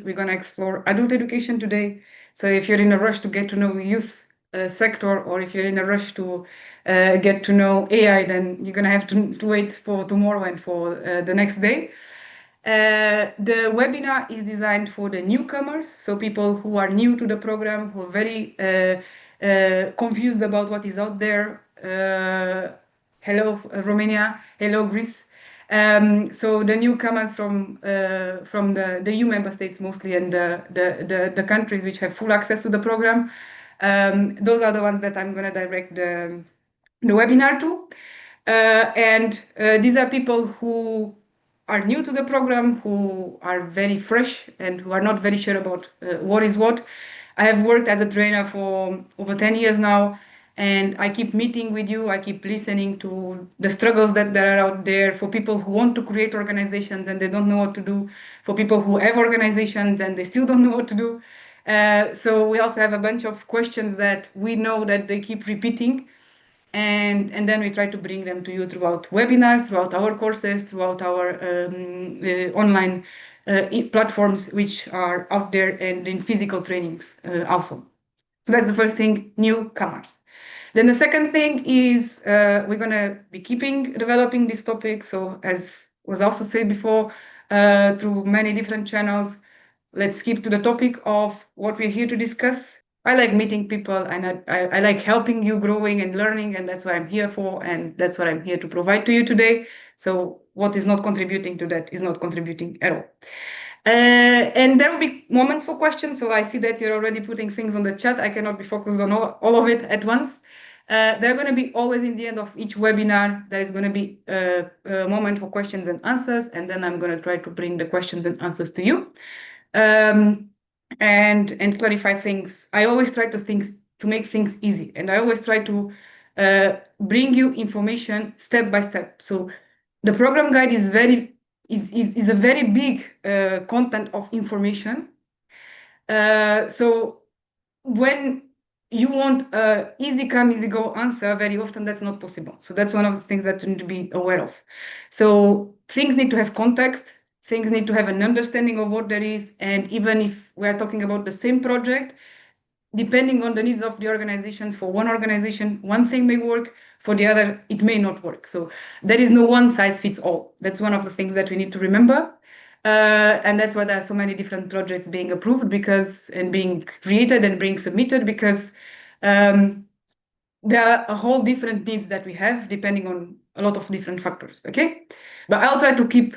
we're going to explore adult education today. So if you're in a rush to get to know youth sector, or if you're in a rush to get to know AI, then you're going to have to wait for tomorrow and for the next day. The webinar is designed for the newcomers, so people who are new to the program, who are very confused about what is out there. Hello, Romania. Hello, Greece. So the newcomers from the EU member states mostly, and the countries which have full access to the program. Those are the ones that I'm going to direct the webinar to. And these are people who are new to the program, who are very fresh and who are not very sure about what is what. I have worked as a trainer for over 10 years now, and I keep meeting with you. I keep listening to the struggles that there are out there for people who want to create organizations and they don't know what to do, for people who have organizations and they still don't know what to do. So we also have a bunch of questions that we know that they keep repeating. And then we try to bring them to you throughout webinars, throughout our courses, throughout our online platforms, which are out there, and in physical trainings also. So that's the first thing, newcomers. Then the second thing is we're going to be keeping developing this topic. So as was also said before, through many different channels, let's keep to the topic of what we're here to discuss. I like meeting people, and I like helping you growing and learning, and that's what I'm here for, and that's what I'm here to provide to you today. So what is not contributing to that is not contributing at all. And there will be moments for questions. So I see that you're already putting things on the chat. I cannot be focused on all of it at once. There are going to be always in the end of each webinar, there is going to be a moment for questions and answers, and then I'm going to try to bring the questions and answers to you. And clarify things. I always try to make things easy, and I always try to bring you information step by step. So the program guide is a very big content of information. So when you want easy come, easy go answer, very often that's not possible. So that's one of the things that you need to be aware of. So things need to have context. Things need to have an understanding of what there is. And even if we're talking about the same project, depending on the needs of the organizations, for one organization, one thing may work, for the other, it may not work. So there is no one size fits all. That's one of the things that we need to remember. And that's why there are so many different projects being approved and being created and being submitted, because there are a whole different needs that we have depending on a lot of different factors, okay? But I'll try to keep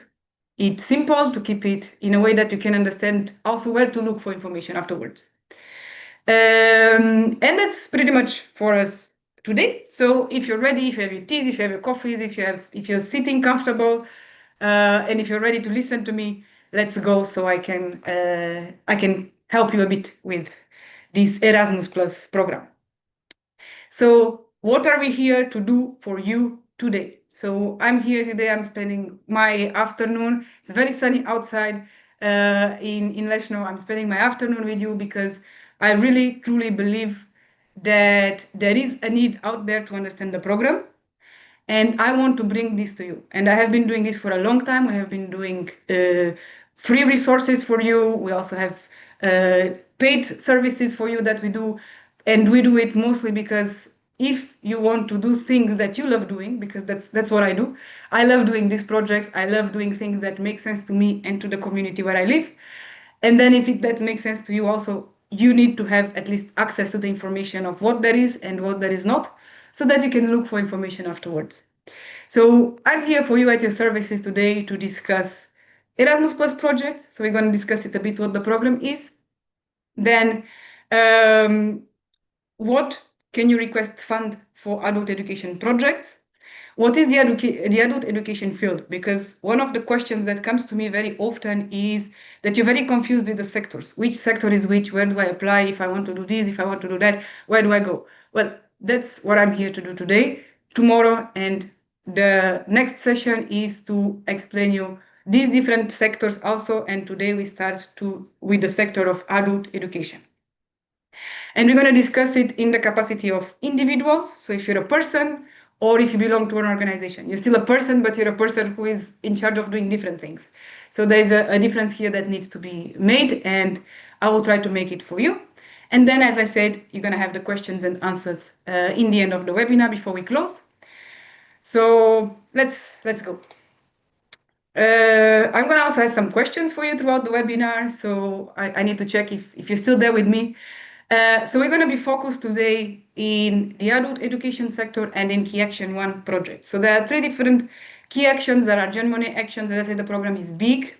it simple, to keep it in a way that you can understand also where to look for information afterwards. And that's pretty much for us today. So if you're ready, if you have your teas, if you have your coffees, if you're sitting comfortable, and if you're ready to listen to me, let's go, so I can help you a bit with this Erasmus Plus program. So what are we here to do for you today? So I'm here today, I'm spending my afternoon. It's very sunny outside in Leszno. I'm spending my afternoon with you because I really, truly believe that there is a need out there to understand the program. And I want to bring this to you. And I have been doing this for a long time. We have been doing free resources for you. We also have paid services for you that we do. And we do it mostly because if you want to do things that you love doing, because that's what I do. I love doing these projects. I love doing things that make sense to me and to the community where I live. And then if that makes sense to you also, you need to have at least access to the information of what there is and what there is not, so that you can look for information afterwards. So I'm here for you at your services today to discuss Erasmus Plus project. So we're going to discuss it a bit, what the program is. Then what can you request fund for adult education projects? What is the adult education field? Because one of the questions that comes to me very often is that you're very confused with the sectors. Which sector is which? Where do I apply? If I want to do this, if I want to do that, where do I go? Well, that's what I'm here to do today, tomorrow, and the next session is to explain you these different sectors also. And today we start with the sector of adult education. And we're going to discuss it in the capacity of individuals. So if you're a person, or if you belong to an organization. You're still a person, but you're a person who is in charge of doing different things. So there's a difference here that needs to be made, and I will try to make it for you. And then, as I said, you're going to have the questions and answers in the end of the webinar before we close. So let's go. I'm going to also have some questions for you throughout the webinar, so I need to check if you're still there with me. So we're going to be focused today in the adult education sector and in Key Action 1 project. So there are 3 different key actions that are Germany actions. As I said, the program is big,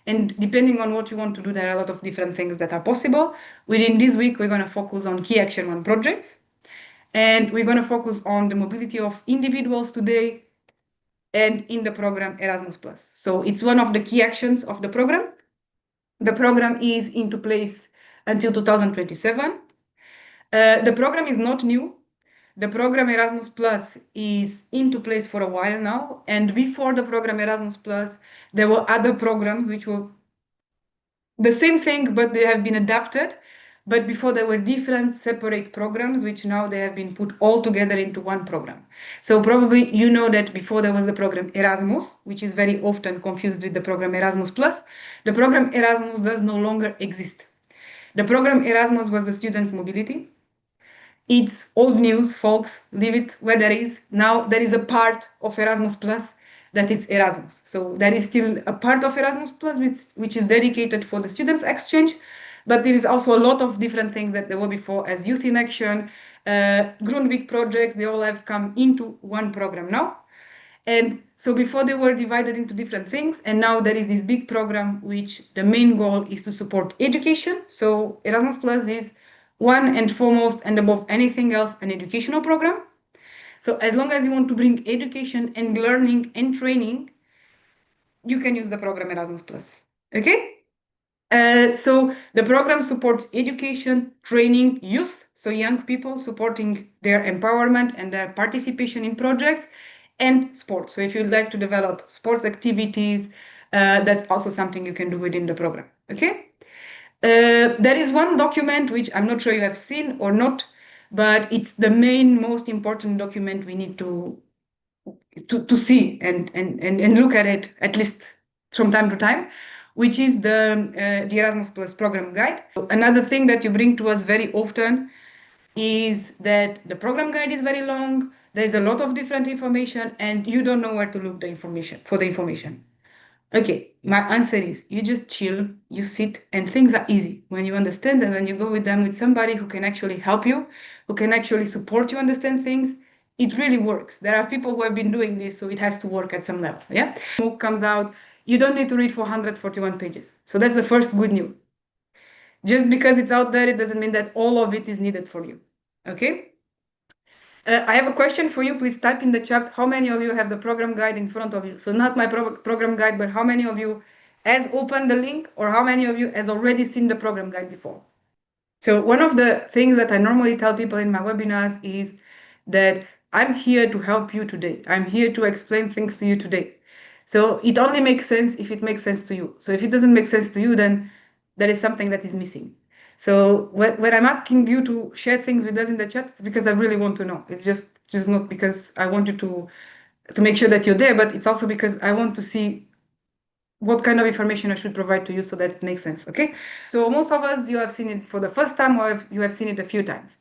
and depending on what you want to do, there are a lot of different things that are possible. Within this week, we're going to focus on Key Action 1 projects, and we're going to focus on the mobility of individuals today and in the program Erasmus+. So it's one of the key actions of the program. The program is into place until 2027. The program is not new. The program Erasmus Plus is into place for a while now. And before the program Erasmus Plus, there were other programs which were the same thing, but they have been adapted. But before there were different separate programs, which now they have been put all together into one program. So probably you know that before there was the program Erasmus, which is very often confused with the program Erasmus Plus. The program Erasmus does no longer exist. The program Erasmus was the students' mobility. It's old news, folks, leave it where there is. Now there is a part of Erasmus Plus that is Erasmus. So there is still a part of Erasmus Plus which is dedicated for the students' exchange, but there is also a lot of different things that there were before as Youth in Action, Grundvik projects, they all have come into one program now. And so before they were divided into different things, and now there is this big program which the main goal is to support education. So Erasmus Plus is one and foremost and above anything else an educational program. So as long as you want to bring education and learning and training, you can use the program Erasmus Plus. Okay? So the program supports education, training, youth, so young people, supporting their empowerment and their participation in projects, and sports. So if you'd like to develop sports activities, that's also something you can do within the program. Okay? There is one document which I'm not sure you have seen or not, but it's the main, most important document we need to see and look at it at least from time to time, which is the Erasmus Plus program guide. Another thing that you bring to us very often is that the program guide is very long. There's a lot of different information, and you don't know where to look for the information. Okay, my answer is you just chill, you sit, and things are easy when you understand, and when you go with them with somebody who can actually help you, who can actually support you understand things. It really works. There are people who have been doing this, so it has to work at some level. Yeah, MOOC comes out, you don't need to read 441 pages. So that's the first good news. Just because it's out there, it doesn't mean that all of it is needed for you. Okay. I have a question for you. Please type in the chat how many of you have the program guide in front of you. So not my program guide, but how many of you has opened the link, or how many of you has already seen the program guide before. So one of the things that I normally tell people in my webinars is that I'm here to help you today. I'm here to explain things to you today. So it only makes sense if it makes sense to you. So if it doesn't make sense to you, then there is something that is missing. So when I'm asking you to share things with us in the chat, it's because I really want to know. It's just not because I want you to make sure that you're there, but it's also because I want to see what kind of information I should provide to you so that it makes sense. Okay. So most of us, you have seen it for the first time, or you have seen it a few times.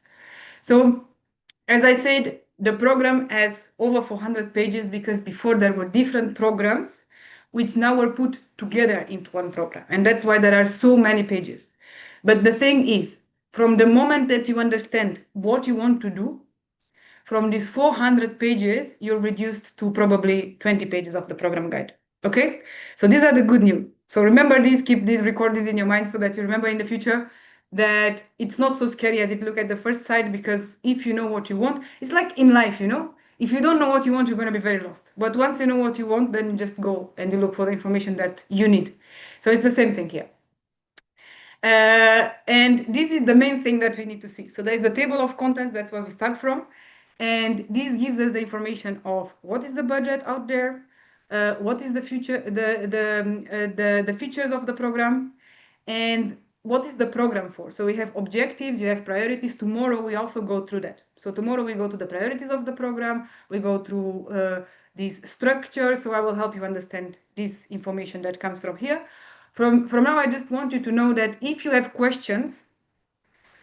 So as I said, the program has over 400 pages because before there were different programs which now were put together into one program. And that's why there are so many pages. But the thing is, from the moment that you understand what you want to do, from these 400 pages, you're reduced to probably 20 pages of the program guide. Okay? So these are the good news. So remember these, keep these, record these in your mind so that you remember in the future that it's not so scary as it look at the first sight, because if you know what you want, it's like in life, you know, if you don't know what you want, you're going to be very lost. But once you know what you want, then you just go and you look for the information that you need. So it's the same thing here. And this is the main thing that we need to see. So there is the table of contents, that's where we start from. And this gives us the information of what is the budget out there, what is the future, the features of the program, and what is the program for. So we have objectives, you have priorities. Tomorrow we also go through that. So tomorrow we go to the priorities of the program, we go through these structures, so I will help you understand this information that comes from here. From now, I just want you to know that if you have questions,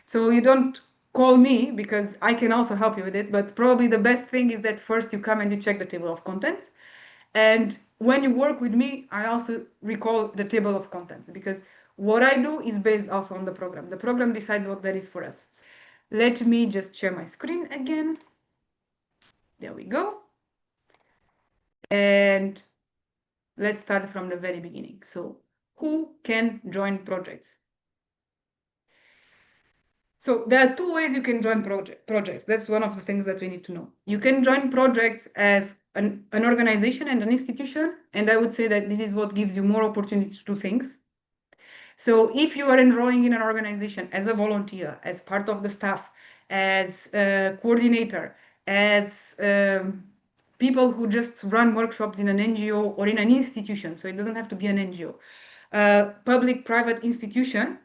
so you don't call me because I can also help you with it, but probably the best thing is that first you come and you check the table of contents. And when you work with me, I also recall the table of contents because what I do is based also on the program. The program decides what that is for us. Let me just share my screen again. There we go. And let's start from the very beginning. So who can join projects? So there are two ways you can join projects. That's one of the things that we need to know. You can join projects as an organization and an institution, and I would say that this is what gives you more opportunity to do things. So if you are enrolling in an organization as a volunteer, as part of the staff, as a coordinator, as people who just run workshops in an NGO or in an institution, so it doesn't have to be an NGO, public-private institution,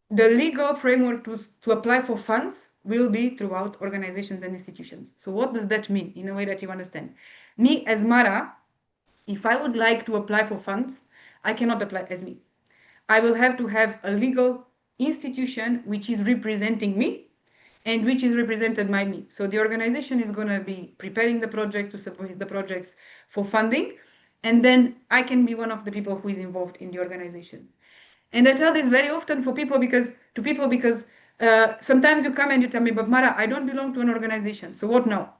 the legal framework to apply for funds will be throughout organizations and institutions. So what does that mean in a way that you understand? Me as Mara, if I would like to apply for funds, I cannot apply as me. I will have to have a legal institution which is representing me and which is represented by me. So the organization is going to be preparing the project to submit the projects for funding, and then I can be one of the people who is involved in the organization. And I tell this very often for people because sometimes you come and you tell me, but Mara, I don't belong to an organization. So what now?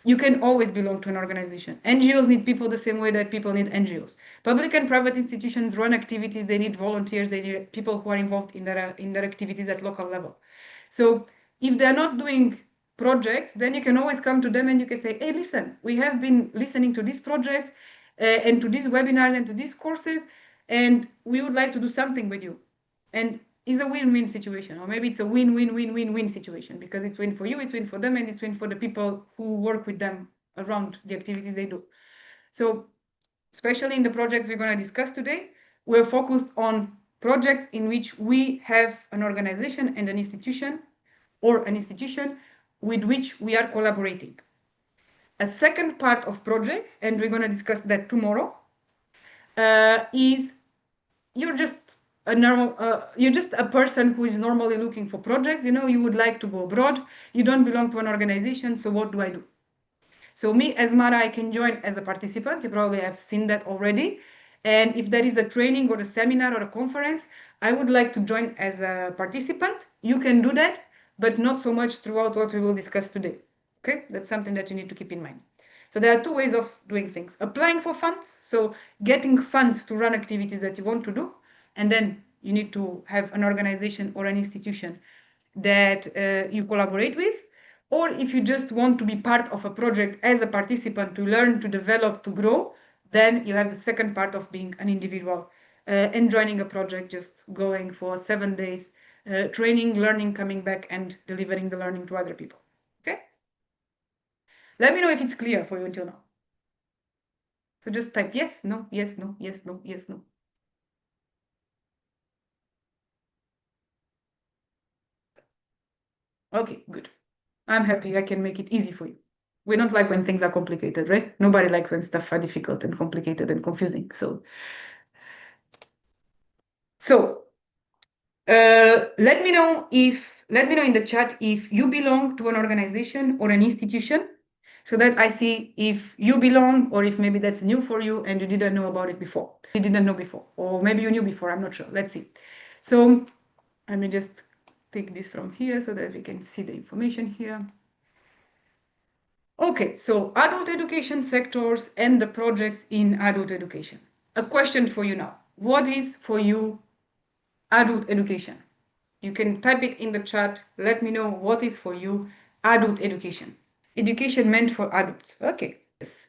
You can always belong to an organization. NGOs need people the same way that people need NGOs. Public and private institutions run activities. They need volunteers. They need people who are involved in their activities at local level. So if they're not doing projects, then you can always come to them and you can say, hey, listen, we have been listening to these projects and to these webinars and to these courses, and we would like to do something with you. And it's a win-win situation, or maybe it's a win-win-win-win-win situation because it's win for you, it's win for them, and it's win for the people who work with them around the activities they do. So especially in the projects we're going to discuss today, we're focused on projects in which we have an organization and an institution or an institution with which we are collaborating. A second part of projects, and we're going to discuss that tomorrow, is you're just you're just a person who is normally looking for projects. You would like to go abroad. You don't belong to an organization. So what do I do? So me as Mara, I can join as a participant. You probably have seen that already. And if there is a training or a seminar or a conference, I would like to join as a participant. You can do that, but not so much throughout what we will discuss today. Okay, that's something that you need to keep in mind. So there are two ways of doing things. Applying for funds, so getting funds to run activities that you want to do, and then you need to have an organization or an institution that you collaborate with. Or if you just want to be part of a project as a participant to learn, to develop, to grow, then you have the second part of being an individual and joining a project, just going for 7 days, training, learning, coming back and delivering the learning to other people. Okay? Let me know if it's clear for you until now. So just type yes, no, yes, no, yes, no, yes, no. Okay, good. I'm happy I can make it easy for you. We don't like when things are complicated, right? Nobody likes when stuff are difficult and complicated and confusing. So let me know in the chat if you belong to an organization or an institution, so that I see if you belong or if maybe that's new for you and you didn't know about it before. You didn't know before, or maybe you knew before. I'm not sure. Let's see. So let me just take this from here so that we can see the information here. Okay, so adult education sectors and the projects in adult education. A question for you now. What is for you adult education? You can type it in the chat. Let me know what is for you adult education. Education meant for adults. Okay. Yes.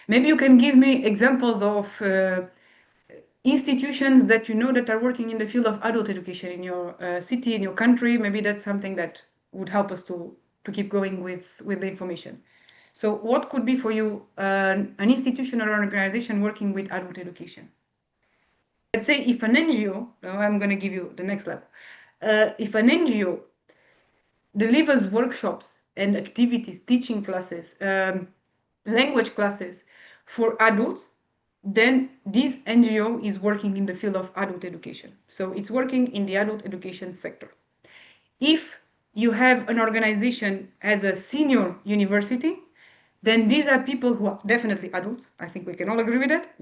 Maybe you can give me examples of institutions that you know that are working in the field of adult education in your city, in your country. Maybe that's something that would help us to keep going with the information. So what could be for you an institution or an organization working with adult education? Let's say if an NGO, I'm going to give you the next level. If an NGO delivers workshops and activities, teaching classes, language classes for adults, then this NGO is working in the field of adult education. So it's working in the adult education sector. If you have an organization as a senior university, then these are people who are definitely adults. I think we can all agree with that.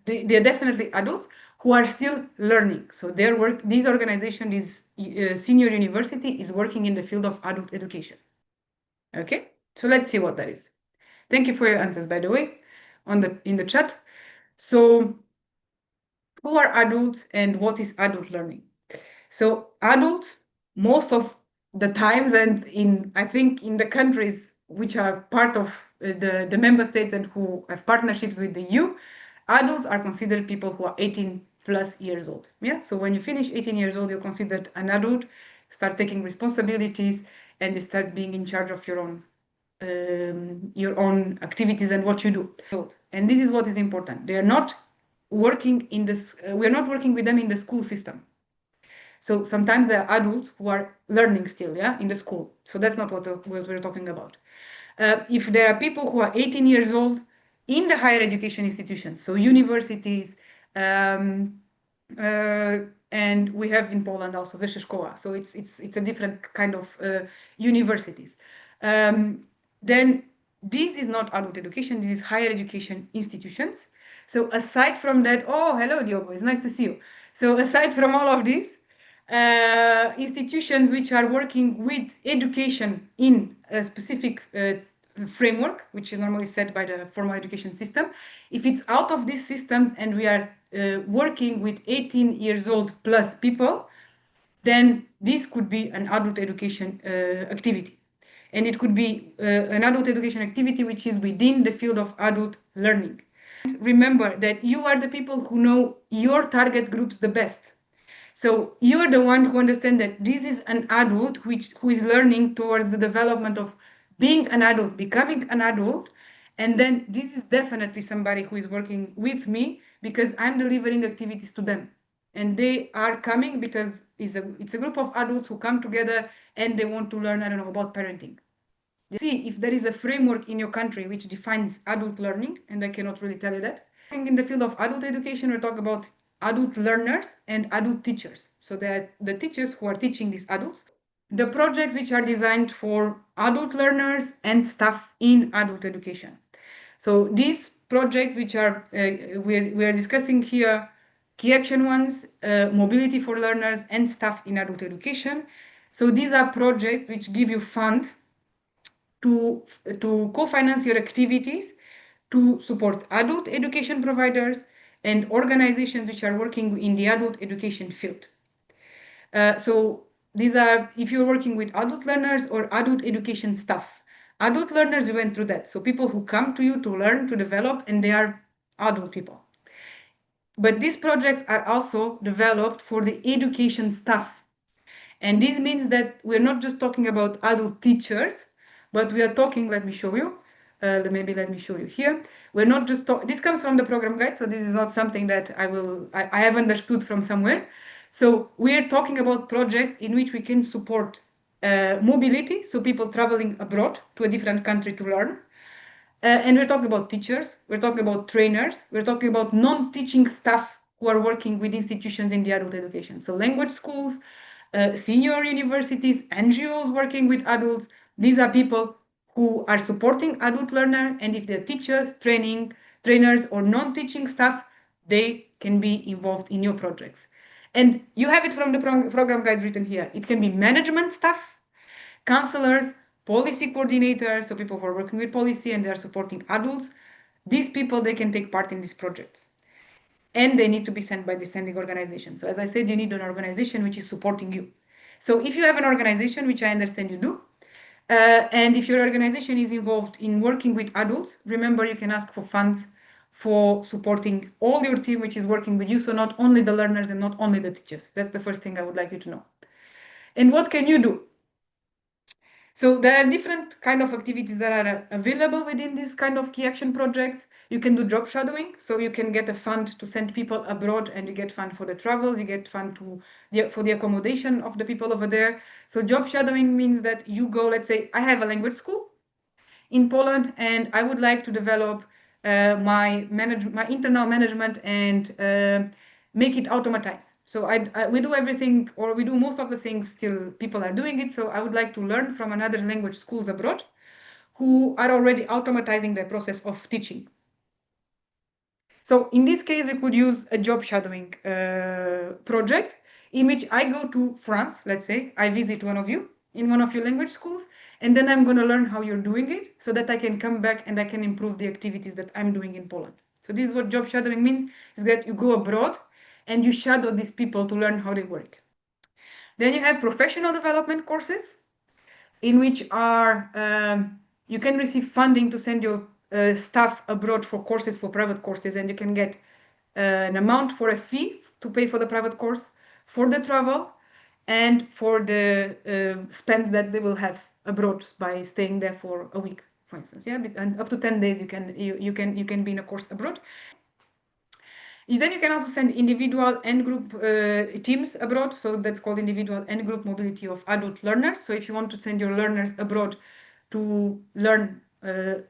They're definitely adults who are still learning. So their work, this organization, this senior university is working in the field of adult education. Okay, so let's see what that is. Thank you for your answers, by the way, in the chat. So who are adults and what is adult learning? So adults, most of the times, and I think in the countries which are part of the member states and who have partnerships with the EU, adults are considered people who are 18 plus years old. Yeah. So when you finish 18 years old, you're considered an adult, start taking responsibilities, and you start being in charge of your own activities and what you do. And this is what is important. They are not working in this. We are not working with them in the school system. So sometimes there are adults who are learning still, yeah, in the school. So that's not what we're talking about. If there are people who are 18 years old in the higher education institutions, so universities, um, uh, and we have in Poland also wyższe szkoła, so it's a different kind of universities. Then this is not adult education, this is higher education institutions. So aside from that, oh, hello, Diogo, it's nice to see you. So aside from all of this, institutions which are working with education in a specific framework, which is normally set by the formal education system, if it's out of these systems and we are working with 18 years old plus people, then this could be an adult education activity. And it could be an adult education activity which is within the field of adult learning. Remember that you are the people who know your target groups the best. So you're the one who understand that this is an adult who is learning towards the development of being an adult, becoming an adult. And then this is definitely somebody who is working with me because I'm delivering activities to them. And they are coming because it's a group of adults who come together and they want to learn, I don't know, about parenting. See if there is a framework in your country which defines adult learning, and I cannot really tell you that. In the field of adult education, we talk about adult learners and adult teachers. So they're the teachers who are teaching these adults. The projects which are designed for adult learners and staff in adult education. So these projects which are we are discussing here, key action ones, mobility for learners and staff in adult education. So these are projects which give you funds to co-finance your activities to support adult education providers and organizations which are working in the adult education field. So these are, if you're working with adult learners or adult education staff. Adult learners, we went through that. So people who come to you to learn, to develop, and they are adult people. But these projects are also developed for the education staff. And this means that we're not just talking about adult teachers, but we are talking, let me show you. Maybe let me show you here. We're not just this comes from the program guide, so this is not something that I have understood from somewhere. So we are talking about projects in which we can support mobility, so people traveling abroad to a different country to learn. And we're talking about teachers, we're talking about trainers, we're talking about non-teaching staff who are working with institutions in the adult education. So language schools, senior universities, NGOs working with adults. These are people who are supporting adult learner, and if they're teachers, trainers, or non-teaching staff, they can be involved in your projects. And you have it from the program guide written here. It can be management staff, counselors, policy coordinators, so people who are working with policy and they are supporting adults. These people, they can take part in these projects. And they need to be sent by the sending organization. So as I said, you need an organization which is supporting you. So if you have an organization, which I understand you do, and if your organization is involved in working with adults, remember you can ask for funds for supporting all your team which is working with you, so not only the learners and not only the teachers. That's the first thing I would like you to know. And what can you do? So there are different kind of activities that are available within this kind of key action projects. You can do job shadowing, so you can get a fund to send people abroad, and you get fund for the travels, you get fund for the accommodation of the people over there. So job shadowing means that you go, let's say, I have a language school in Poland, and I would like to develop my internal management and make it automatized. So we do everything, or we do most of the things still people are doing it. So I would like to learn from another language schools abroad who are already automatizing the process of teaching. So in this case, we could use a job shadowing project in which I go to France, let's say, I visit one of you in one of your language schools, and then I'm going to learn how you're doing it so that I can come back and I can improve the activities that I'm doing in Poland. So this is what job shadowing means, is that you go abroad and you shadow these people to learn how they work. Then you have professional development courses in which you can receive funding to send your staff abroad for courses, for private courses, and you can get an amount for a fee to pay for the private course, for the travel, and for the spends that they will have abroad by staying there for a week, for instance. Yeah, and up to 10 days you can be in a course abroad. Then you can also send individual and group teams abroad. So that's called individual and group mobility of adult learners. So if you want to send your learners abroad to learn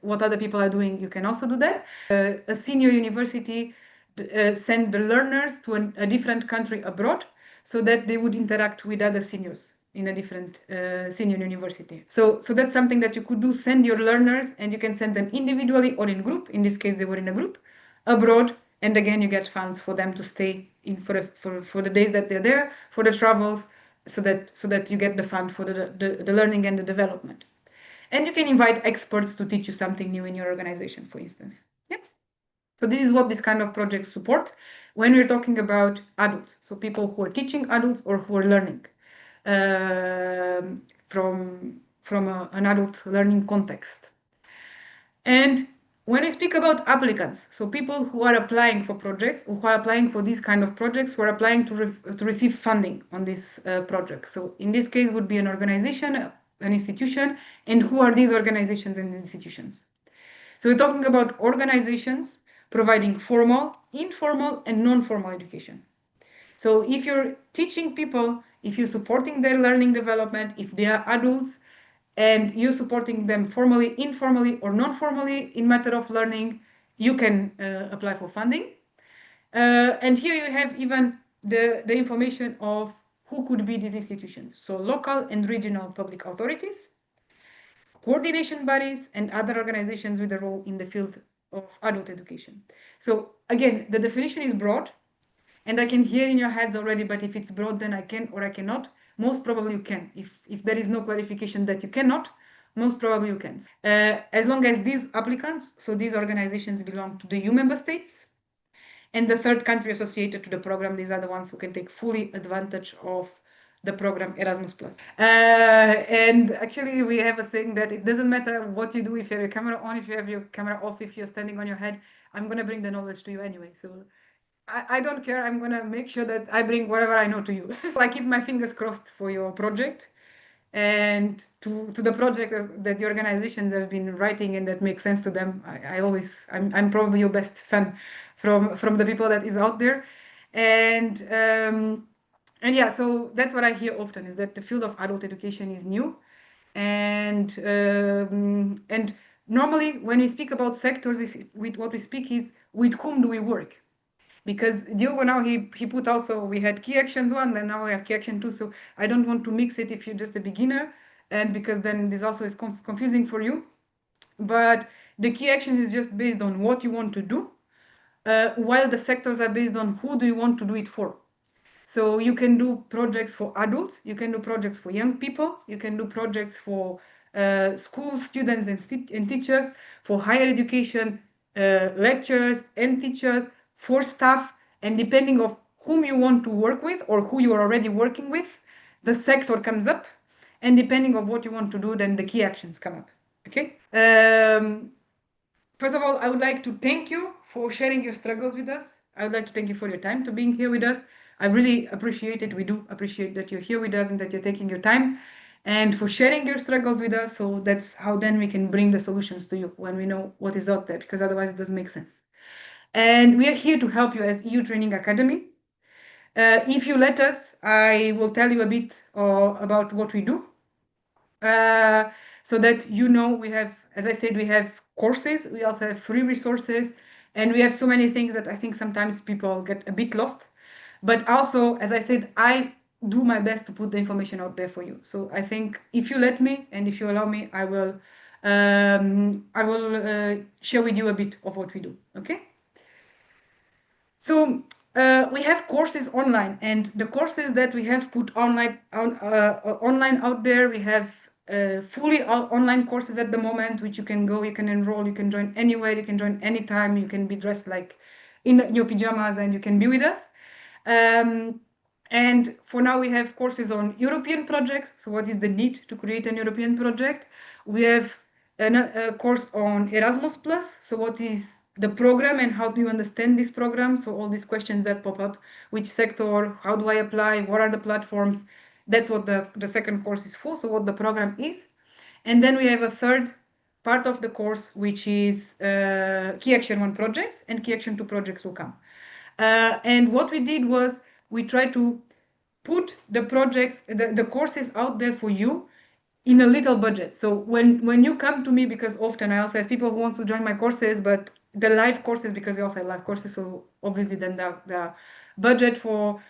what other people are doing, you can also do that. A senior university send the learners to a different country abroad so that they would interact with other seniors in a different senior university. So that's something that you could do, send your learners, and you can send them individually or in group. In this case, they were in a group abroad, and again you get funds for them to stay in for the days that they're there, for the travels, so that you get the fund for the learning and the development. And you can invite experts to teach you something new in your organization, for instance. Yeah. So this is what this kind of projects support when we're talking about adults, so people who are teaching adults or who are learning from an adult learning context. And when we speak about applicants, so people who are applying for projects, who are applying for these kind of projects, who are applying to receive funding on this project. So in this case would be an organization, an institution, and who are these organizations and institutions? So we're talking about organizations providing formal, informal, and non-formal education. So if you're teaching people, if you're supporting their learning development, if they are adults, and you're supporting them formally, informally, or non-formally in matter of learning, you can apply for funding. And here you have even the information of who could be these institutions. So local and regional public authorities, coordination bodies, and other organizations with a role in the field of adult education. So again, the definition is broad, and I can hear in your heads already, but if it's broad, then I can or I cannot. Most probably you can. If there is no clarification that you cannot, most probably you can. As long as these applicants, so these organizations belong to the EU member states, and the third country associated to the program, these are the ones who can take fully advantage of the program Erasmus+. And actually we have a saying that it doesn't matter what you do, if you have your camera on, if you have your camera off, if you're standing on your head, I'm going to bring the knowledge to you anyway. So I don't care. I'm going to make sure that I bring whatever I know to you. I keep my fingers crossed for your project and to the project that the organizations have been writing and that makes sense to them. I'm probably your best fan from the people that is out there. And yeah, so that's what I hear often, is that the field of adult education is new. And normally when we speak about sectors, with what we speak is with whom do we work? Because Diogo now he put also, we had key actions 1, and now we have key action 2. So I don't want to mix it if you're just a beginner, and because then this also is confusing for you. But the key action is just based on what you want to do, while the sectors are based on who do you want to do it for. So you can do projects for adults, you can do projects for young people, you can do projects for school students and teachers, for higher education, lecturers and teachers, for staff, and depending on whom you want to work with or who you are already working with, the sector comes up, and depending on what you want to do, then the key actions come up. Okay. First of all, I would like to thank you for sharing your struggles with us. I would like to thank you for your time, to being here with us. I really appreciate it. We do appreciate that you're here with us and that you're taking your time. and for sharing your struggles with us. So that's how then we can bring the solutions to you when we know what is out there, because otherwise it doesn't make sense. And we are here to help you as EU Training Academy. If you let us, I will tell you a bit about what we do. So that you know, we have, as I said, we have courses, we also have free resources, and we have so many things that I think sometimes people get a bit lost. But also, as I said, I do my best to put the information out there for you. So I think if you let me and if you allow me, I will share with you a bit of what we do. Okay. So we have courses online, and the courses that we have put online out there, we have fully online courses at the moment, which you can go, you can enroll, you can join anywhere, you can join anytime, you can be dressed like in your pajamas and you can be with us. And for now, we have courses on European projects. So what is the need to create an European project? We have a course on Erasmus Plus. So what is the program and how do you understand this program? So all these questions that pop up, which sector, how do I apply, what are the platforms? That's what the second course is for, so what the program is. And then we have a third part of the course, which is Key Action 1 projects, and Key Action 2 projects will come. And what we did was we tried to put the projects, the courses out there for you in a little budget. So when you come to me, because often I also have people who want to join my courses, but the live courses, because we also have live courses, so obviously then the budget for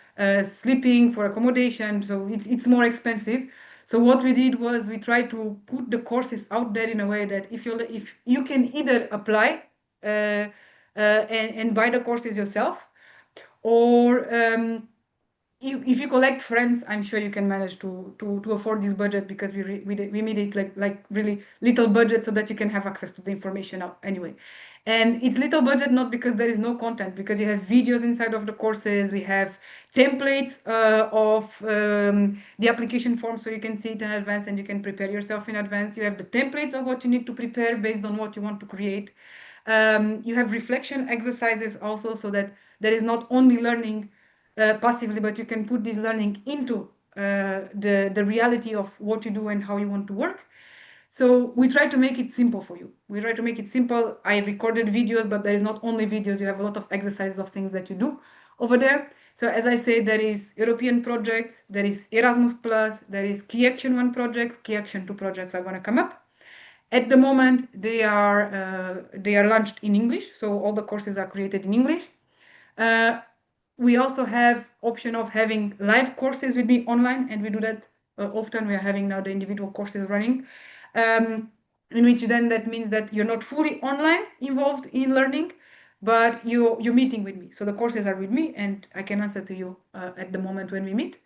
sleeping, for accommodation, so it's more expensive. So what we did was we tried to put the courses out there in a way that if you can either apply and buy the courses yourself, or if you collect friends, I'm sure you can manage to afford this budget, because we made it like really little budget so that you can have access to the information anyway. And it's little budget not because there is no content, because you have videos inside of the courses. We have templates of the application form, so you can see it in advance and you can prepare yourself in advance. You have the templates of what you need to prepare based on what you want to create. You have reflection exercises also, so that there is not only learning passively, but you can put this learning into the reality of what you do and how you want to work. So we try to make it simple for you. We try to make it simple. I recorded videos, but there is not only videos. You have a lot of exercises of things that you do over there. So as I said, there is European projects, there is Erasmus Plus, there is Key Action 1 projects, Key Action 2 projects are going to come up. At the moment, they are launched in English, so all the courses are created in English. We also have option of having live courses with me online, and we do that often. We are having now the individual courses running, in which then that means that you're not fully online involved in learning, but you're meeting with me. So the courses are with me, and I can answer to you at the moment when we meet.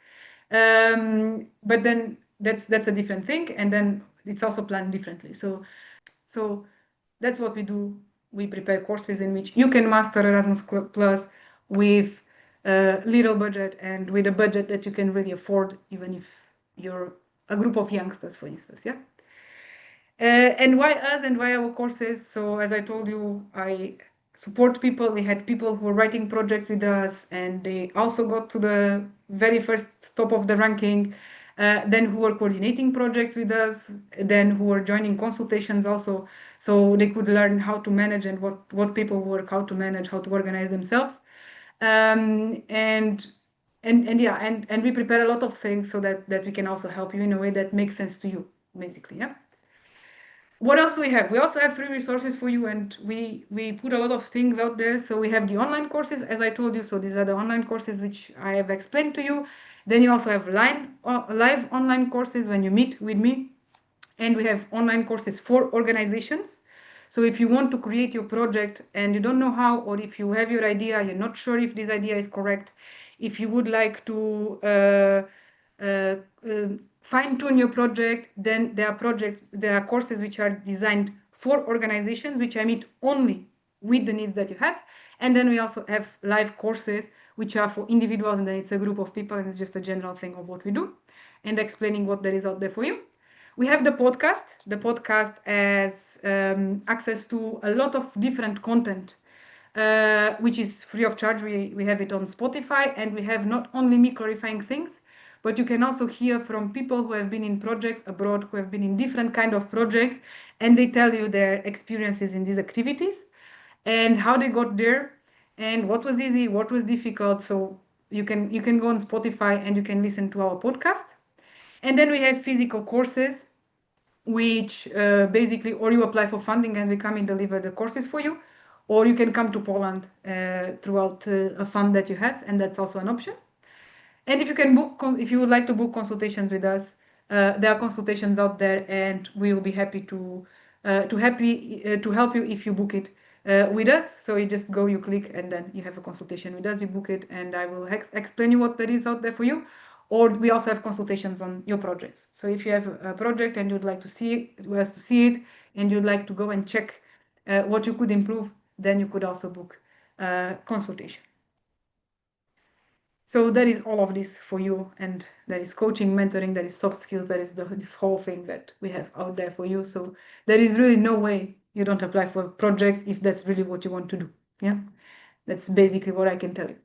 But then that's a different thing, and then it's also planned differently. So that's what we do. We prepare courses in which you can master Erasmus Plus with little budget, and with a budget that you can really afford, even if you're a group of youngsters, for instance. Yeah. And why us and why our courses? So as I told you, I support people. We had people who were writing projects with us, and they also got to the very first top of the ranking. Then who were coordinating projects with us, then who were joining consultations also, so they could learn how to manage and what people work, how to manage, how to organize themselves. And we prepare a lot of things so that we can also help you in a way that makes sense to you, basically. Yeah. What else do we have? We also have free resources for you, and we put a lot of things out there. So we have the online courses, as I told you. So these are the online courses which I have explained to you. Then you also have live online courses when you meet with me, and we have online courses for organizations. So if you want to create your project and you don't know how, or if you have your idea, you're not sure if this idea is correct, if you would like to fine-tune your project, then there are courses which are designed for organizations, which I meet only with the needs that you have. And then we also have live courses which are for individuals, and then it's a group of people, and it's just a general thing of what we do and explaining what there is out there for you. We have the podcast. The podcast has access to a lot of different content, which is free of charge. We have it on Spotify, and we have not only me clarifying things, but you can also hear from people who have been in projects abroad, who have been in different kind of projects, and they tell you their experiences in these activities and how they got there and what was easy, what was difficult. So you can go on Spotify and you can listen to our podcast. And then we have physical courses, which basically, or you apply for funding and we come and deliver the courses for you, or you can come to Poland throughout a fund that you have, and that's also an option. And if you can book, if you would like to book consultations with us, there are consultations out there, and we will be happy to help you if you book it with us. So you just go, you click, and then you have a consultation with us. You book it, and I will explain you what there is out there for you. Or we also have consultations on your projects. So if you have a project and you'd like to see it, and you'd like to go and check what you could improve, then you could also book consultation. So that is all of this for you, and that is coaching, mentoring, that is soft skills, that is this whole thing that we have out there for you. So there is really no way you don't apply for projects if that's really what you want to do. Yeah, that's basically what I can tell you.